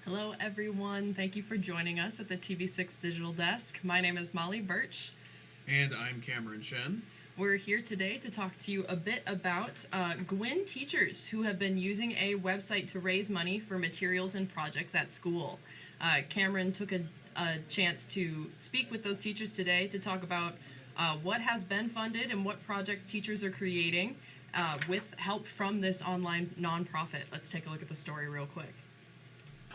Hello, everyone. Thank you for joining us at the TV6 Digital Desk. My name is Molly Birch. And I'm Cameron Chinn. We're here today to talk to you a bit about Gwinn teachers who have been using a website to raise money for materials and projects at school. Cameron took a chance to speak with those teachers today to talk about what has been funded and what projects teachers are creating with help from this online nonprofit. Let's take a look at the story real quick.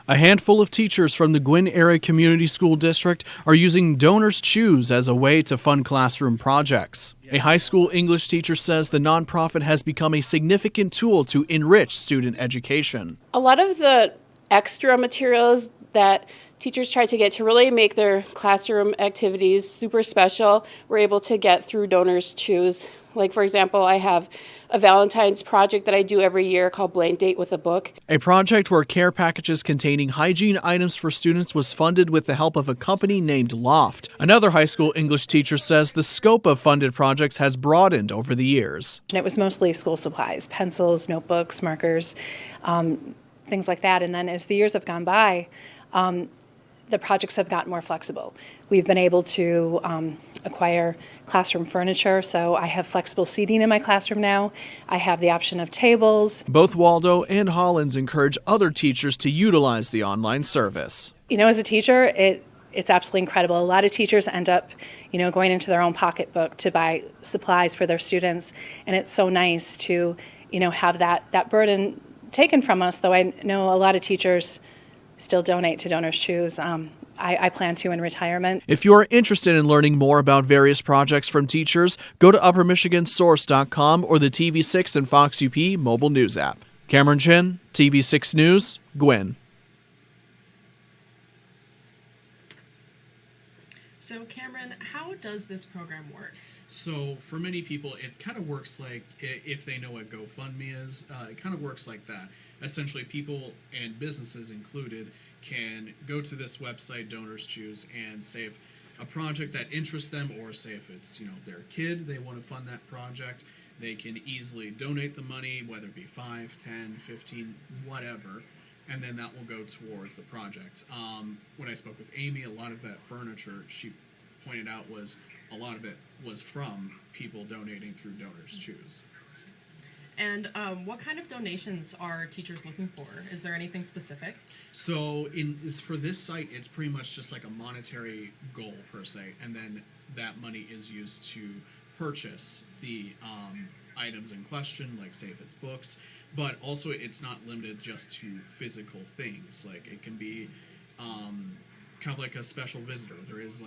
A handful of teachers from the Gwinn Area Community School District are using DonorsChoose as a way to fund classroom projects. A high school English teacher says the nonprofit has become a significant tool to enrich student education. A lot of the extra materials that teachers try to get to really make their classroom activities super special, we're able to get through DonorsChoose. Like, for example, I have a Valentine's project that I do every year called Blank Date with a Book. A project where care packages containing hygiene items for students was funded with the help of a company named Loft. Another high school English teacher says the scope of funded projects has broadened over the years. And it was mostly school supplies, pencils, notebooks, markers, things like that. And then as the years have gone by, the projects have gotten more flexible. We've been able to acquire classroom furniture, so I have flexible seating in my classroom now. I have the option of tables. Both Waldo and Hollins encourage other teachers to utilize the online service. You know, as a teacher, it's absolutely incredible. A lot of teachers end up, going into their own pocketbook to buy supplies for their students, and it's so nice to, have that burden taken from us, though I know a lot of teachers still donate to DonorsChoose. I plan to in retirement. If you are interested in learning more about various projects from teachers, go to UpperMichiganSource.com or the TV6 and Fox UP mobile news app. Cameron Chinn, TV6 News, Gwinn. So, Cameron, how does this program work? So for many people, it kind of works like, if they know what GoFundMe is, it kind of works like that. Essentially, people and businesses included can go to this website, DonorsChoose, and say if a project that interests them, or say if it's their kid, they want to fund that project, they can easily donate the money, whether it be 5, 10, 15, whatever, and then that will go towards the project. When I spoke with Amy, a lot of that furniture, she pointed out, was a lot of it was from people donating through DonorsChoose. And what kind of donations are teachers looking for? Is there anything specific? So for this site, it's pretty much just like a monetary goal per se, and then that money is used to purchase the items in question, like say if it's books, but also it's not limited just to physical things. Like it can be kind of like a special visitor. There is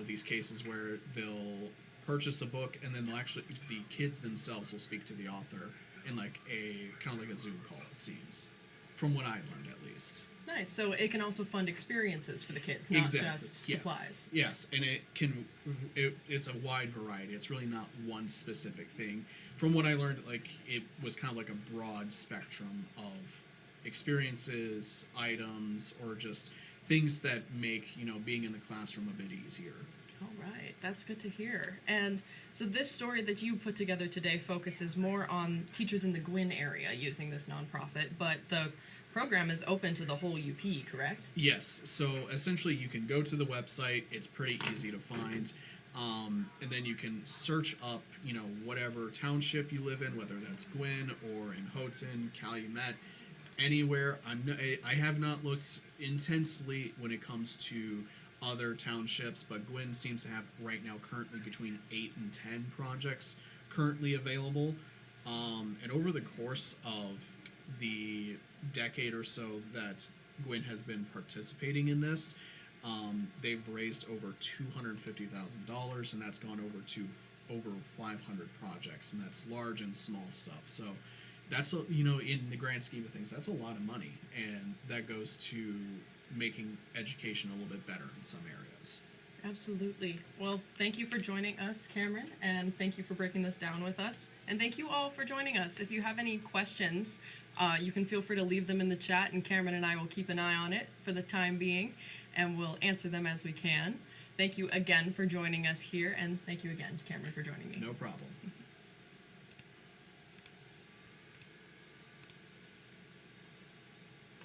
these cases where they'll purchase a book and then the kids themselves will speak to the author in like a kind of like a Zoom call, it seems, from what I learned at least. Nice. So it can also fund experiences for the kids, not just supplies. Yes, and it's a wide variety. It's really not one specific thing. From what I learned, it was kind of like a broad spectrum of experiences, items, or just things that make being in the classroom a bit easier. All right, that's good to hear. And so this story that you put together today focuses more on teachers in the Gwinn area using this nonprofit, but the program is open to the whole UP, correct? Yes, so essentially you can go to the website, it's pretty easy to find, and then you can search up, whatever township you live in, whether that's Gwinn or in Houghton, Calumet, anywhere. I have not looked intensely when it comes to other townships, but Gwinn seems to have right now currently between 8 and 10 projects currently available. And over the course of the decade or so that Gwinn has been participating in this, they've raised over $250,000, and that's gone over to over 500 projects, and that's large and small stuff. So that's in the grand scheme of things, that's a lot of money, and that goes to making education a little bit better in some areas. Absolutely. Well, thank you for joining us, Cameron, and thank you for breaking this down with us. And thank you all for joining us. If you have any questions, you can feel free to leave them in the chat, and Cameron and I will keep an eye on it for the time being, and we'll answer them as we can. Thank you again for joining us here, and thank you again, Cameron, for joining me. No problem.